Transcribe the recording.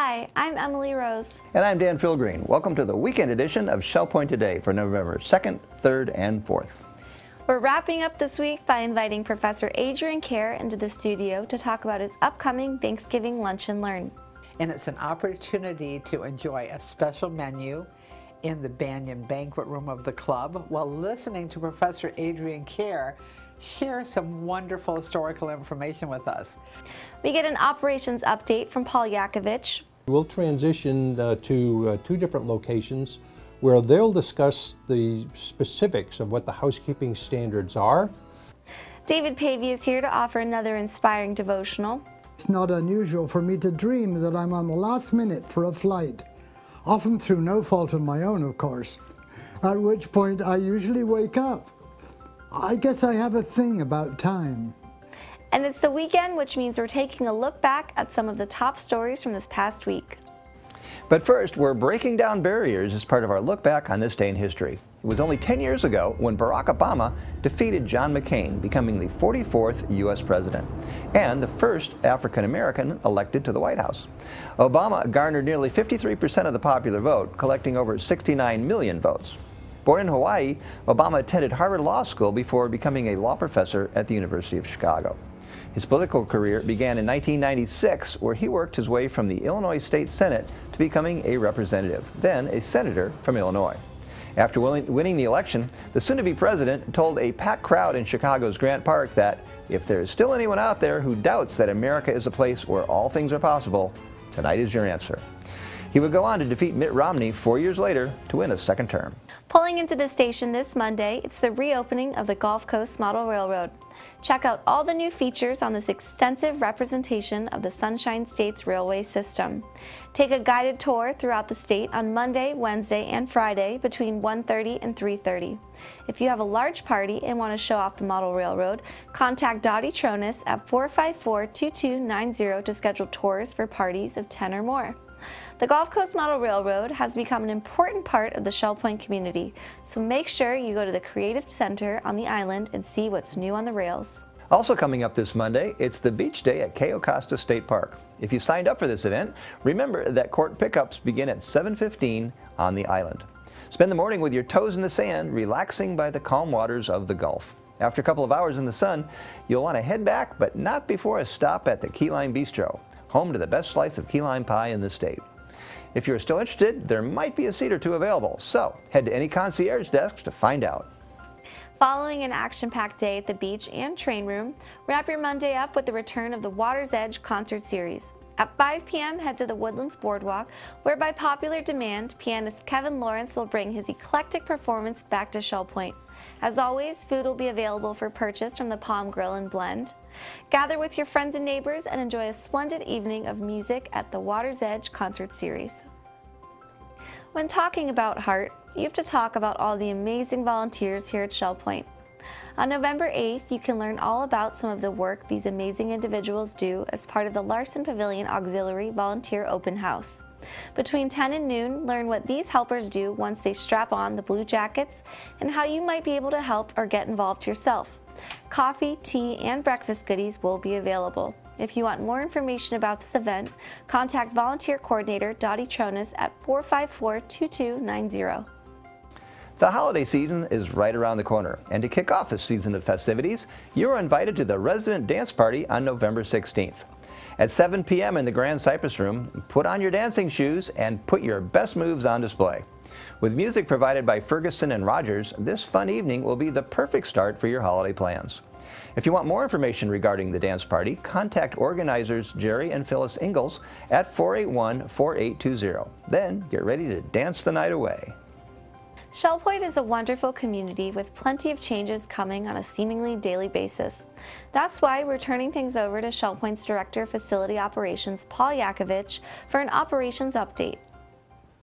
Hi, I'm Emily Rose. And I'm Dan Philgreen. Welcome to the weekend edition of Shell Point Today for November 2nd, 3rd, and 4th. We're wrapping up this week by inviting Professor Adrian Kerr into the studio to talk about his upcoming Thanksgiving Lunch and Learn. And it's an opportunity to enjoy a special menu in the Banyan Banquet Room of the club while listening to Professor Adrian Kerr share some wonderful historical information with us. We get an operations update from Paul Yakovich. We'll transition to two different locations where they'll discuss the specifics of what the housekeeping standards are. David Pavey is here to offer another inspiring devotional. It's not unusual for me to dream that I'm on the last minute for a flight, often through no fault of my own, of course, at which point I usually wake up. I guess I have a thing about time. And it's the weekend, which means we're taking a look back at some of the top stories from this past week. But first, we're breaking down barriers as part of our look back on this day in history. It was only 10 years ago when Barack Obama defeated John McCain, becoming the 44th U.S. president and the first African American elected to the White House. Obama garnered nearly 53% of the popular vote, collecting over 69 million votes. Born in Hawaii, Obama attended Harvard Law School before becoming a law professor at the University of Chicago. His political career began in 1996, where he worked his way from the Illinois State Senate to becoming a representative, then a senator from Illinois. After winning the election, the soon-to-be president told a packed crowd in Chicago's Grant Park that if there is still anyone out there who doubts that America is a place where all things are possible, tonight is your answer. He would go on to defeat Mitt Romney 4 years later to win a second term. Pulling into the station this Monday, it's the reopening of the Gulf Coast Model Railroad. Check out all the new features on this extensive representation of the Sunshine State's railway system. Take a guided tour throughout the state on Monday, Wednesday, and Friday between 1:30 and 3:30. If you have a large party and want to show off the model railroad, contact Dottie Tronis at 454-2290 to schedule tours for parties of 10 or more. The Gulf Coast Model Railroad has become an important part of the Shell Point community, so make sure you go to the Creative Center on the island and see what's new on the rails. Also coming up this Monday, it's the beach day at Cayo Costa State Park. If you signed up for this event, remember that court pickups begin at 7:15 on the island. Spend the morning with your toes in the sand, relaxing by the calm waters of the Gulf. After a couple of hours in the sun, you'll want to head back, but not before a stop at the Key Lime Bistro, home to the best slice of key lime pie in the state. If you're still interested, there might be a seat or two available, so head to any concierge desks to find out. Following an action-packed day at the beach and train room, wrap your Monday up with the return of the Water's Edge concert series. At 5 p.m., head to the Woodlands Boardwalk, where by popular demand, pianist Kevin Lawrence will bring his eclectic performance back to Shell Point. As always, food will be available for purchase from the Palm Grill and Blend. Gather with your friends and neighbors and enjoy a splendid evening of music at the Water's Edge concert series. When talking about heart, you have to talk about all the amazing volunteers here at Shell Point. On November 8th, you can learn all about some of the work these amazing individuals do as part of the Larson Pavilion Auxiliary Volunteer Open House. Between 10 and noon, learn what these helpers do once they strap on the blue jackets and how you might be able to help or get involved yourself. Coffee, tea, and breakfast goodies will be available. If you want more information about this event, contact Volunteer Coordinator Dottie Tronis at 454-2290. The holiday season is right around the corner, and to kick off this season of festivities, you are invited to the Resident Dance Party on November 16th. At 7 p.m. in the Grand Cypress Room, put on your dancing shoes and put your best moves on display. With music provided by Ferguson and Rogers, this fun evening will be the perfect start for your holiday plans. If you want more information regarding the dance party, contact organizers Jerry and Phyllis Ingalls at 481-4820. Then get ready to dance the night away. Shell Point is a wonderful community with plenty of changes coming on a seemingly daily basis. That's why we're turning things over to Shell Point's Director of Facility Operations, Paul Yakovich, for an operations update.